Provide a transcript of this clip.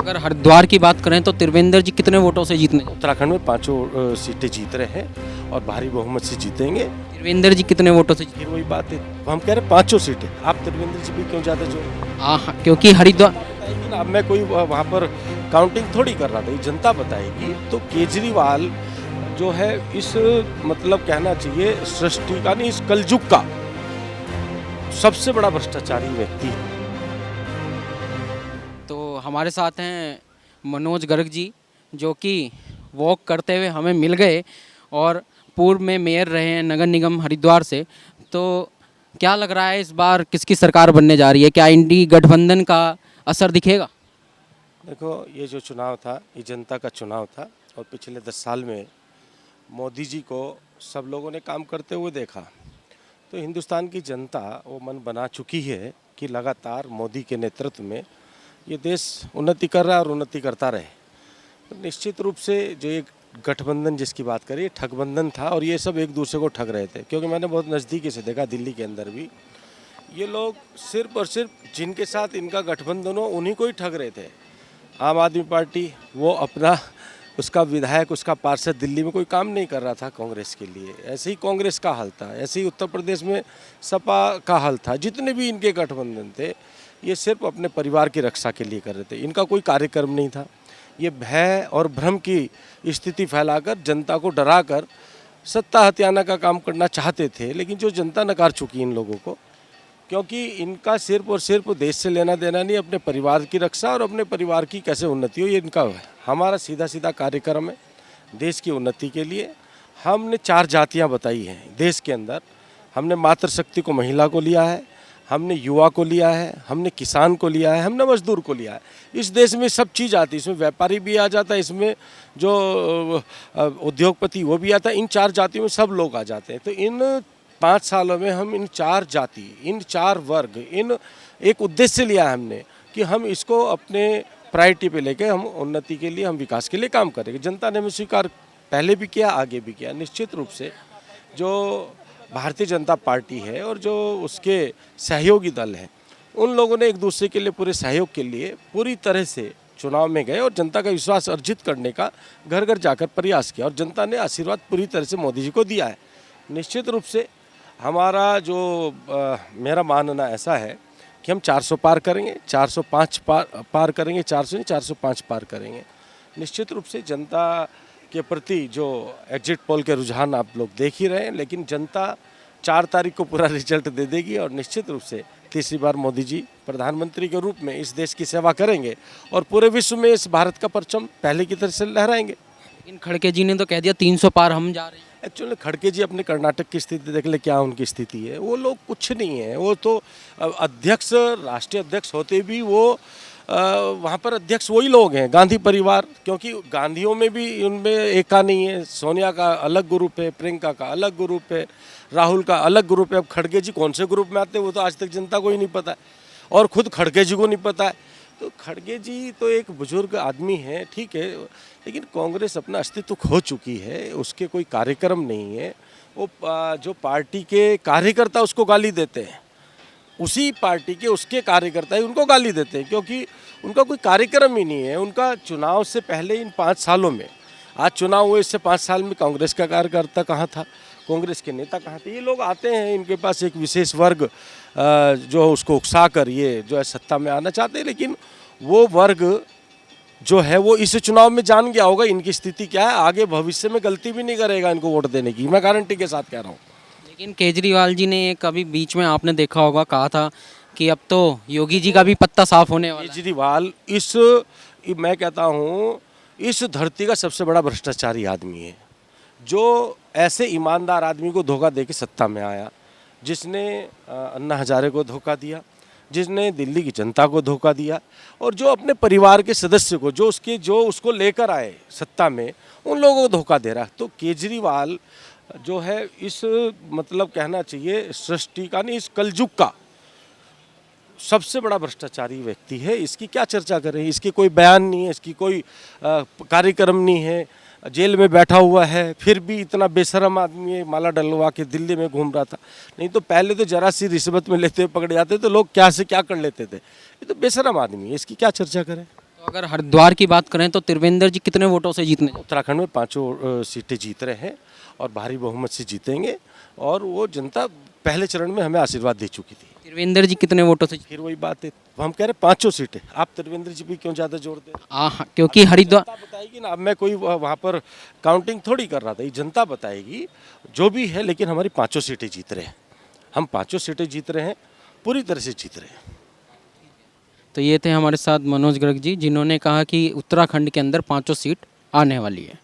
अगर हरिद्वार की बात करें तो त्रिवेंद्र जी कितने वोटों से जीतने? उत्तराखंड में पांचों सीटें जीत रहे हैं और भारी बहुमत से जीतेंगे। त्रिवेंद्र जी कितने वोटों से फिर वही बात है, हम कह रहे हैं पांचों सीटें। आप त्रिवेंद्र जी भी क्यों ज़्यादा जो हाँ, क्योंकि हरिद्वार अब मैं कोई वहाँ पर काउंटिंग थोड़ी कर रहा था, ये जनता बताएगी। तो केजरीवाल जो है इस मतलब कहना चाहिए सृष्टि का नहीं, इस कलयुग का सबसे बड़ा भ्रष्टाचारी व्यक्ति है। तो हमारे साथ हैं मनोज गर्ग जी, जो कि वॉक करते हुए हमें मिल गए और पूर्व में मेयर रहे हैं नगर निगम हरिद्वार से। तो क्या लग रहा है इस बार किसकी सरकार बनने जा रही है? क्या इंडी गठबंधन का असर दिखेगा? देखो, ये जो चुनाव था ये जनता का चुनाव था और पिछले 10 साल में मोदी जी को सब लोगों ने काम करते हुए देखा। तो हिंदुस्तान की जनता वो मन बना चुकी है कि लगातार मोदी के नेतृत्व में ये देश उन्नति कर रहा है और उन्नति करता रहे। तो निश्चित रूप से जो एक गठबंधन जिसकी बात करें, ठगबंधन था और ये सब एक दूसरे को ठग रहे थे। क्योंकि मैंने बहुत नज़दीकी से देखा, दिल्ली के अंदर भी ये लोग सिर्फ और सिर्फ जिनके साथ इनका गठबंधन हो उन्हीं को ही ठग रहे थे। आम आदमी पार्टी वो अपना उसका विधायक, उसका पार्षद दिल्ली में कोई काम नहीं कर रहा था कांग्रेस के लिए। ऐसे ही कांग्रेस का हाल था, ऐसे ही उत्तर प्रदेश में सपा का हाल था। जितने भी इनके गठबंधन थे ये सिर्फ अपने परिवार की रक्षा के लिए कर रहे थे, इनका कोई कार्यक्रम नहीं था। ये भय और भ्रम की स्थिति फैलाकर जनता को डराकर सत्ता हथियाना का काम करना चाहते थे, लेकिन जो जनता नकार चुकी इन लोगों को। क्योंकि इनका सिर्फ और सिर्फ देश से लेना देना नहीं, अपने परिवार की रक्षा और अपने परिवार की कैसे उन्नति हो ये इनका है। हमारा सीधा सीधा कार्यक्रम है देश की उन्नति के लिए। हमने 4 जातियां बताई हैं देश के अंदर। हमने मातृशक्ति को, महिला को लिया है, हमने युवा को लिया है, हमने किसान को लिया है, हमने मजदूर को लिया है। इस देश में सब चीज़ आती है, इसमें व्यापारी भी आ जाता है, इसमें जो उद्योगपति वो भी आता है। इन 4 जातियों में सब लोग आ जाते हैं। तो इन 5 सालों में हम इन 4 जाति, इन 4 वर्ग, इन एक उद्देश्य लिया है हमने कि हम इसको अपने प्रायोरिटी पे लेके हम उन्नति के लिए, हम विकास के लिए काम करेंगे। जनता ने हमें स्वीकार पहले भी किया, आगे भी किया। निश्चित रूप से जो भारतीय जनता पार्टी है और जो उसके सहयोगी दल हैं, उन लोगों ने एक दूसरे के लिए पूरे सहयोग के लिए पूरी तरह से चुनाव में गए और जनता का विश्वास अर्जित करने का घर घर जाकर प्रयास किया और जनता ने आशीर्वाद पूरी तरह से मोदी जी को दिया है। निश्चित रूप से हमारा जो मेरा मानना ऐसा है कि हम 400 पार करेंगे, 405 पार करेंगे, 400 नहीं 405 पार करेंगे। निश्चित रूप से जनता के प्रति जो एग्जिट पोल के रुझान आप लोग देख ही रहे हैं, लेकिन जनता 4 तारीख को पूरा रिजल्ट दे देगी और निश्चित रूप से तीसरी बार मोदी जी प्रधानमंत्री के रूप में इस देश की सेवा करेंगे और पूरे विश्व में इस भारत का परचम पहले की तरह से लहराएंगे। लेकिन खड़गे जी ने तो कह दिया 300 पार हम जा रहे हैं। एक्चुअली खड़गे जी अपने कर्नाटक की स्थिति देख ले, क्या उनकी स्थिति है। वो लोग कुछ नहीं है, वो तो अध्यक्ष, राष्ट्रीय अध्यक्ष होते भी वो वहाँ पर अध्यक्ष वही लोग हैं, गांधी परिवार। क्योंकि गांधियों में भी उनमें एका नहीं है। सोनिया का अलग ग्रुप है, प्रियंका का अलग ग्रुप है, राहुल का अलग ग्रुप है। अब खड़गे जी कौन से ग्रुप में आते हैं वो तो आज तक जनता को ही नहीं पता है और खुद खड़गे जी को नहीं पता है। तो खड़गे जी तो एक बुजुर्ग आदमी है, ठीक है, लेकिन कांग्रेस अपना अस्तित्व खो चुकी है, उसके कोई कार्यक्रम नहीं है। वो जो पार्टी के कार्यकर्ता उसको गाली देते हैं, उसी पार्टी के उसके कार्यकर्ता ही उनको गाली देते हैं, क्योंकि उनका कोई कार्यक्रम ही नहीं है। उनका चुनाव से पहले इन 5 सालों में, आज चुनाव हुए इससे 5 साल में कांग्रेस का कार्यकर्ता कहाँ था, कांग्रेस के नेता कहाँ थे। ये लोग आते हैं, इनके पास एक विशेष वर्ग जो उसको उकसा कर ये जो है सत्ता में आना चाहते हैं, लेकिन वो वर्ग जो है वो इस चुनाव में जान गया होगा इनकी स्थिति क्या है। आगे भविष्य में गलती भी नहीं करेगा इनको वोट देने की, मैं गारंटी के साथ कह रहा हूँ। लेकिन केजरीवाल जी ने कभी बीच में आपने देखा होगा कहा था कि अब तो योगी जी का भी पत्ता साफ होने वाला है। केजरीवाल मैं कहता हूँ इस धरती का सबसे बड़ा भ्रष्टाचारी आदमी है, जो ऐसे ईमानदार आदमी को धोखा दे के सत्ता में आया, जिसने अन्ना हजारे को धोखा दिया, जिसने दिल्ली की जनता को धोखा दिया और जो अपने परिवार के सदस्य को, जो उसको लेकर आए सत्ता में, उन लोगों को धोखा दे रहा है। तो केजरीवाल जो है इस मतलब कहना चाहिए सृष्टि का नहीं, इस कलयुग का सबसे बड़ा भ्रष्टाचारी व्यक्ति है। इसकी क्या चर्चा करें, इसकी कोई बयान नहीं है, इसकी कोई कार्यक्रम नहीं है। जेल में बैठा हुआ है, फिर भी इतना बेशरम आदमी है, माला डलवा के दिल्ली में घूम रहा था। नहीं तो पहले तो जरा सी रिश्वत में लेते हुए पकड़े जाते तो लोग क्या से क्या कर लेते थे। ये तो बेशरम आदमी है, इसकी क्या चर्चा करें। तो अगर हरिद्वार की बात करें तो त्रिवेंद्र जी कितने वोटों से जीतने? उत्तराखंड में पांचों सीटें जीत रहे हैं और भारी बहुमत से जीतेंगे और वो जनता पहले चरण में हमें आशीर्वाद दे चुकी थी। त्रिवेंद्र जी कितने वोटों से? फिर वही बात है, हम कह रहे पांचों सीटें, आप त्रिवेंद्र जी भी क्यों ज़्यादा जोर दे रहे हैं? हाँ, क्योंकि हरिद्वार जनता बताएगी ना, अब मैं कोई वहाँ पर काउंटिंग थोड़ी कर रहा था, ये जनता बताएगी जो भी है, लेकिन हमारी पांचों सीटें जीत रहे हैं, हम पांचों सीटें जीत रहे हैं, पूरी तरह से जीत रहे हैं। तो ये थे हमारे साथ मनोज गर्ग जी, जिन्होंने कहा कि उत्तराखंड के अंदर पांचों सीट आने वाली है।